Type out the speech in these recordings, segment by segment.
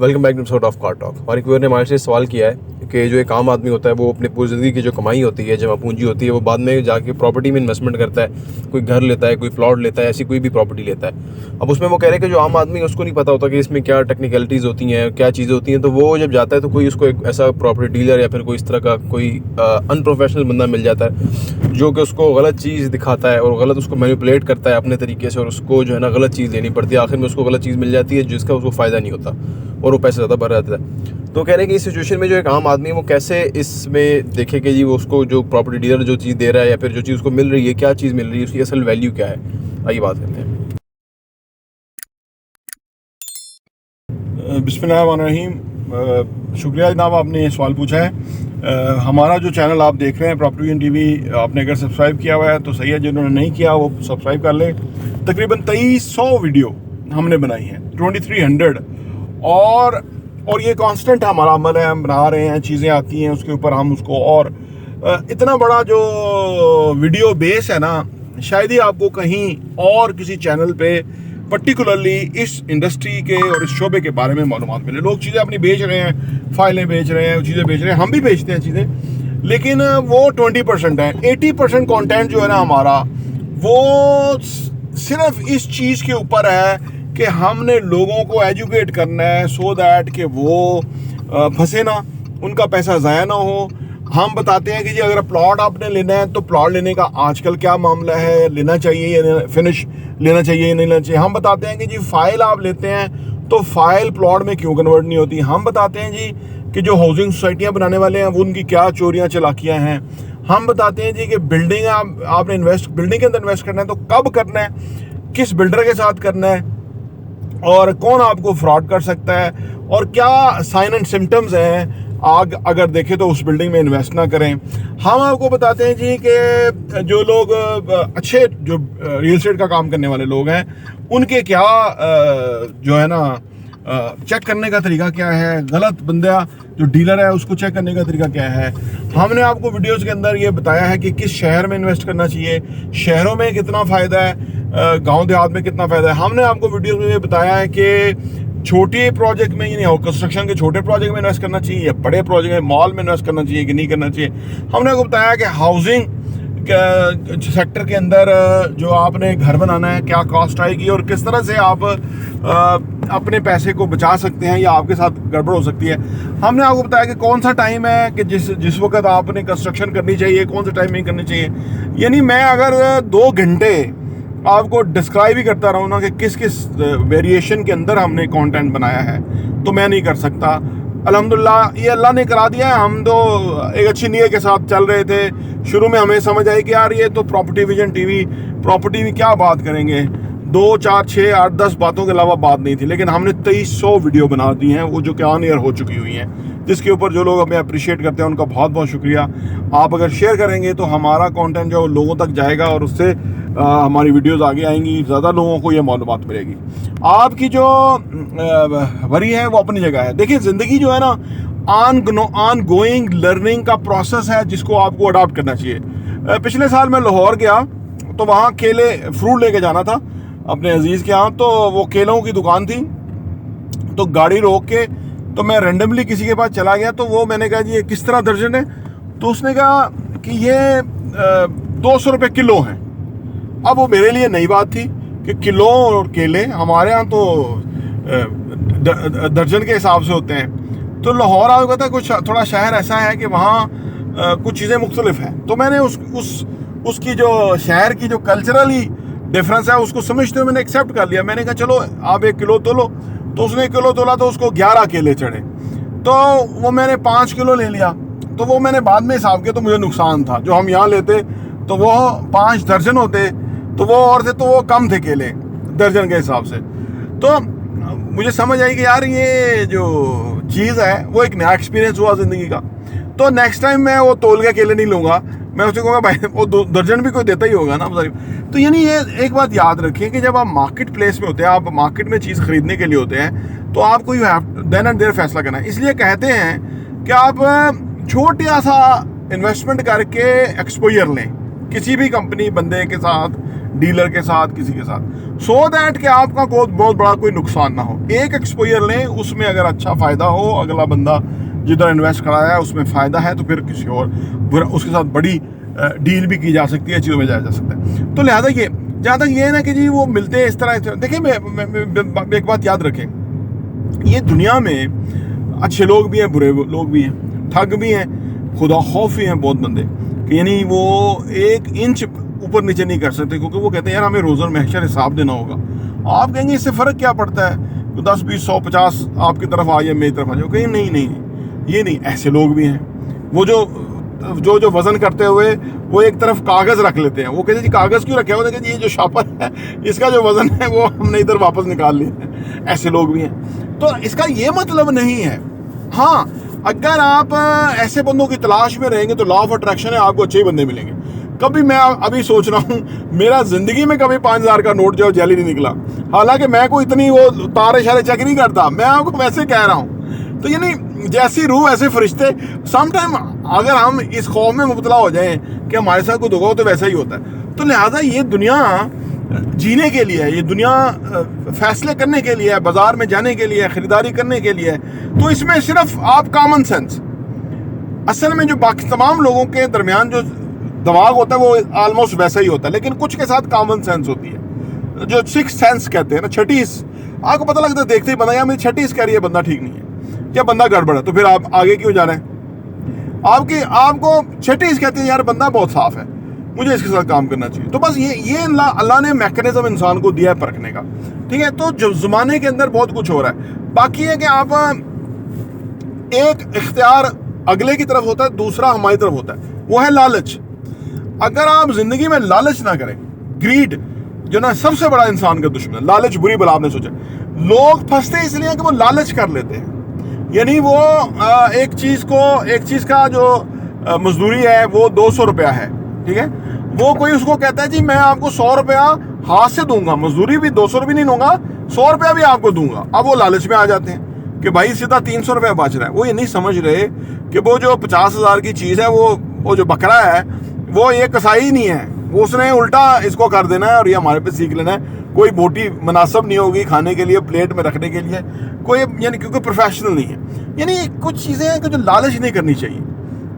Welcome back to episode of car talk. और एक viewer ने हमारे से सवाल किया है कि जो एक आम आदमी होता है वो अपनी पूरी ज़िंदगी की जो कमाई होती है, जमा पूंजी होती है, वो बाद में जाके प्रॉपर्टी में इन्वेस्टमेंट करता है। कोई घर लेता है, कोई प्लॉट लेता है, ऐसी कोई भी प्रॉपर्टी लेता है। अब उसमें वो कह रहे हैं कि जो आम आदमी है उसको नहीं पता होता कि इसमें क्या टेक्निकलिटीज़ होती हैं, क्या चीज़ें होती हैं। तो वो जब जाता है तो कोई उसको एक ऐसा प्रॉपर्टी डीलर या फिर कोई इस तरह का कोई अनप्रोफेशनल बंदा मिल जाता है जो कि उसको गलत चीज़ दिखाता है और गलत उसको मैनिपुलेट करता है अपने तरीके से, और उसको जो है ना गलत चीज़ लेनी पड़ती है। आखिर में उसको गलत चीज़ मिल जाती है जिसका उसको फ़ायदा नहीं होता और वो पैसे ज़्यादा भर जाता है। तो कह रहे हैं कि इस सिचुएशन में जो एक आम आदमी है वो कैसे इसमें देखे कि जी वो उसको जो प्रॉपर्टी डीलर जो चीज़ दे रहा है या फिर जो चीज़ उसको मिल रही है, क्या चीज़ मिल रही है, उसकी असल वैल्यू क्या है। आइए बात करते हैं। बिस्मिल्लाहिर्रहमानिर्रहीम। शुक्रिया जनाब, आपने ये सवाल पूछा है। हमारा जो चैनल आप देख रहे हैं प्रॉपर्टी विजन टीवी, आपने अगर सब्सक्राइब किया हुआ है तो सही है, जिन्होंने नहीं किया वो सब्सक्राइब कर लें। तकरीबन 2300 वीडियो हमने बनाई है, 2300, और ये कांस्टेंट हमारा अमल है। हम बना रहे हैं, चीज़ें आती हैं उसके ऊपर हम उसको, और इतना बड़ा जो वीडियो बेस है ना, शायद ही आपको कहीं और किसी चैनल पे पर्टिकुलरली इस इंडस्ट्री के और इस शोबे के बारे में मालूमात मिले। लोग चीज़ें अपनी बेच रहे हैं, फाइलें बेच रहे हैं, चीज़ें बेच रहे हैं, हम भी बेचते हैं चीज़ें, लेकिन वो 20% है। 80% कंटेंट जो है ना हमारा, वो सिर्फ इस चीज़ के ऊपर है कि हमने लोगों को एजुकेट करना है सो दैट कि वो फंसे ना, उनका पैसा ज़ाया ना हो। हम बताते हैं कि जी अगर प्लॉट आपने लेना है तो प्लॉट लेने का आजकल क्या मामला है, लेना चाहिए या फिनिश लेना चाहिए या नहीं लेना चाहिए। हम बताते हैं कि जी फाइल आप लेते हैं तो फाइल प्लॉट में क्यों कन्वर्ट नहीं होती। हम बताते हैं जी कि जो हाउसिंग सोसाइटियाँ बनाने वाले हैं वो उनकी क्या चोरियाँ चलाकियाँ हैं। हम बताते हैं जी कि बिल्डिंग आपने बिल्डिंग के अंदर इन्वेस्ट करना है तो कब करना है, किस बिल्डर के साथ करना है, और कौन आपको फ्रॉड कर सकता है, और क्या साइन एंड सिम्टम्स हैं अगर देखें तो उस बिल्डिंग में इन्वेस्ट ना करें। हम आपको बताते हैं जी कि जो लोग अच्छे जो रियल एस्टेट का काम करने वाले लोग हैं उनके क्या जो है ना चेक करने का तरीका क्या है, गलत बंदा जो डीलर है उसको चेक करने का तरीका क्या है। हमने आपको वीडियोस के अंदर ये बताया है कि किस शहर में इन्वेस्ट करना चाहिए, शहरों में कितना फ़ायदा है, गांव देहात में कितना फ़ायदा है। हमने आपको वीडियोस में ये बताया है कि छोटे प्रोजेक्ट में, यानी कंस्ट्रक्शन के छोटे प्रोजेक्ट में इन्वेस्ट करना चाहिए या बड़े प्रोजेक्ट में, मॉल में इन्वेस्ट करना चाहिए कि नहीं करना चाहिए। हमने आपको बताया कि हाउसिंग सेक्टर के अंदर जो आपने घर बनाना है क्या कॉस्ट आएगी और किस तरह से आप अपने पैसे को बचा सकते हैं या आपके साथ गड़बड़ हो सकती है। हमने आपको बताया कि कौन सा टाइम है कि जिस वक्त आपने कंस्ट्रक्शन करनी चाहिए, कौन सा टाइम नहीं करनी चाहिए। यानी मैं अगर 2 घंटे आपको डिस्क्राइब ही करता रहूँ ना कि किस किस वेरिएशन के अंदर हमने कंटेंट बनाया है, तो मैं नहीं कर सकता। अल्हम्दुलिल्लाह ये अल्लाह ने करा दिया है। हम तो एक अच्छी नीयत के साथ चल रहे थे। शुरू में हमें समझ आई कि यार ये तो प्रॉपर्टी विजन टीवी, प्रॉपर्टी में क्या बात करेंगे, 2, 4, 6, 8, 10 बातों के अलावा बात नहीं थी। लेकिन हमने 2300 वीडियो बना दी हैं, वो जो कि ऑन एयर हो चुकी हुई हैं, जिसके ऊपर जो लोग हमें अप्रिशिएट करते हैं उनका बहुत बहुत शुक्रिया। आप अगर शेयर करेंगे तो हमारा कंटेंट जो लोगों तक जाएगा और उससे हमारी वीडियोस आगे आएंगी, ज़्यादा लोगों को ये मालूमात मिलेगी। आपकी जो वरी है वो अपनी जगह है। देखिए ज़िंदगी जो है ना ऑन गोइंग लर्निंग का प्रोसेस है जिसको आपको अडॉप्ट करना चाहिए। पिछले साल मैं लाहौर गया तो वहाँ केले फ्रूट लेके जाना था अपने अजीज़ के यहाँ, तो वो केलों की दुकान थी। तो गाड़ी रोक के तो मैं रेंडमली किसी के पास चला गया, तो वो मैंने कहा जी ये किस तरह दर्जन है, तो उसने कहा कि ये 200 रुपये किलो हैं। अब वो मेरे लिए नई बात थी कि किलो और केले हमारे यहाँ तो दर्जन के हिसाब से होते हैं। तो लाहौर आपको पता है कुछ थोड़ा शहर ऐसा है कि वहाँ कुछ चीज़ें मुख्तलिफ हैं। तो मैंने उसकी जो शहर की जो कल्चरली डिफरेंस है उसको समझते हुए मैंने एक्सेप्ट कर लिया। मैंने कहा चलो आप 1 किलो तोलो, तो उसने 1 किलो तोला तो उसको 11 केले चढ़े, तो वो मैंने 5 किलो ले लिया। तो वो मैंने बाद में हिसाब किया तो मुझे नुकसान था। जो हम यहाँ लेते तो वो 5 दर्जन होते, तो वो और थे तो वो कम थे केले दर्जन के हिसाब से। तो मुझे समझ आई कि यार ये जो चीज़ है वो एक नया एक्सपीरियंस हुआ ज़िंदगी का। तो नेक्स्ट टाइम मैं वो तोल के केले नहीं लूँगा, मैं उससे कहूँगा भाई वो दर्जन भी कोई देता ही होगा ना। तो यानी ये एक बात याद रखिए कि जब आप मार्केट प्लेस में होते हैं, आप मार्केट में चीज़ खरीदने के लिए होते हैं, तो आपको you have then and there फैसला करना है। इसलिए कहते हैं कि आप छोटा सा इन्वेस्टमेंट करके एक्सपोजर लें, किसी भी कंपनी बंदे के साथ डीलर के साथ, किसी के साथ, सो दैट कि आपका बहुत बड़ा कोई नुकसान ना हो। एक एक्सपोजर लें, उसमें अगर अच्छा फ़ायदा हो, अगला बंदा जिधर इन्वेस्ट कराया है उसमें फ़ायदा है, तो फिर किसी और उसके साथ बड़ी डील भी की जा सकती है, चीज़ों में जाया जा सकता है। तो लिहाजा ये जहाँ तक ये है ना कि जी वो मिलते हैं इस तरह, देखिए एक बात याद रखें, ये दुनिया में अच्छे लोग भी हैं, बुरे लोग भी हैं, ठग भी हैं, खुदा खौफ भी हैं बहुत बंदे, कि यानी वो एक इंच ऊपर नीचे नहीं कर सकते, क्योंकि वो कहते हैं यार हमें रोज़न महशर हिसाब देना होगा। आप कहेंगे इससे फ़र्क क्या पड़ता है, 10, 20, 100, 50 आपकी तरफ आ जाए, मेरी तरफ आ जाए। कहीं नहीं, ये नहीं, ऐसे लोग भी हैं वो जो वज़न करते हुए वो एक तरफ कागज़ रख लेते हैं। वो कहते हैं जी कागज़ क्यों रखे हुए, ये जो शापर है इसका जो वज़न है वो हमने इधर वापस निकाल लिया। ऐसे लोग भी हैं। तो इसका ये मतलब नहीं है, हाँ अगर आप ऐसे बंदों की तलाश में रहेंगे तो लॉ ऑफ अट्रैक्शन है, आपको अच्छे ही बंदे मिलेंगे। कभी मैं अभी सोच रहा हूँ, मेरा ज़िंदगी में कभी 5000 का नोट जो जेली नहीं निकला, हालांकि मैं कोई इतनी वो तारे शारे चेक नहीं करता, मैं आपको वैसे कह रहा हूँ। तो यानी जैसी रूह ऐसे फरिश्ते, समटाइम अगर हम इस खौफ में मुबतला हो जाएं कि हमारे साथ कोई धोखा हो तो वैसा ही होता है। तो लिहाजा ये दुनिया जीने के लिए है, ये दुनिया फैसले करने के लिए है, बाजार में जाने के लिए है, ख़रीदारी करने के लिए है। तो इसमें सिर्फ आप कॉमन सेंस, असल में जो बाकी तमाम लोगों के दरमियान जो दिमाग होता है वो आलमोस्ट वैसा ही होता है, लेकिन कुछ के साथ कॉमन सेंस होती है, जो सिक्स सेंस कहते हैं ना, छठी। आपको पता लगता है देखते ही बंदा, यार मेरी छठी कह रही है बंदा ठीक नहीं है या बंदा गड़बड़ है, तो फिर आप आगे क्यों जा रहे हैं? आपको छठी कहती है यार बंदा बहुत साफ है, मुझे इसके साथ काम करना चाहिए। तो बस ये अल्लाह ने मैकेनिज्म इंसान को दिया है परखने का, ठीक है। तो जो ज़माने के अंदर बहुत कुछ हो रहा है। बाकी है कि आप एक इख्तियार अगले की तरफ होता है, दूसरा हमारी तरफ होता है, वो है लालच। अगर आप जिंदगी में लालच ना करें, ग्रीड जो ना सबसे बड़ा इंसान का दुश्मन है, लालच बुरी बला। आपने सोचा लोग फंसते इसलिए हैं कि वो लालच कर लेते हैं, यानी वो एक चीज़ का जो मजदूरी है वो 200 रुपया है, ठीक है। वो कोई उसको कहता है जी मैं आपको 100 रुपया हाथ से दूंगा, मजदूरी भी 200 रुपये नहीं दूंगा, 100 रुपया भी आपको दूंगा। अब वो लालच में आ जाते हैं कि भाई सीधा 300 रुपया बच रहा है। वो ये नहीं समझ रहे कि वो जो 50,000 की चीज़ है, वो जो बकरा है वो ये कसाई नहीं है, वो उसने उल्टा इसको कर देना है और ये हमारे पे सीख लेना है। कोई बोटी मुनासिब नहीं होगी खाने के लिए, प्लेट में रखने के लिए कोई, यानी क्योंकि प्रोफेशनल नहीं है। यानी कुछ चीज़ें हैं कि जो लालच नहीं करनी चाहिए।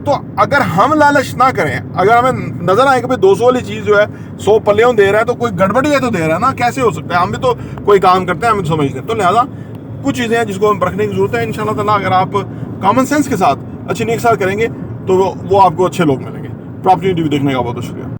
तो अगर हम लालच ना करें, अगर हमें नजर आए कि भाई 200 वाली चीज़ जो है 100 पल्लियों दे रहा है, तो कोई गड़बड़ी है तो दे रहा है ना, कैसे हो सकता है? हम भी तो कोई काम करते हैं, हम तो समझते हैं। तो लिहाजा कुछ चीज़ें हैं जिसको हम परखने की जरूरत है। इंशाल्लाह ताला अगर आप कॉमन सेंस के साथ अच्छी नीयत के साथ करेंगे तो वो आपको अच्छे लोग मिलेंगे। प्रॉपर्टी टीवी देखने का बहुत बहुत शुक्रिया।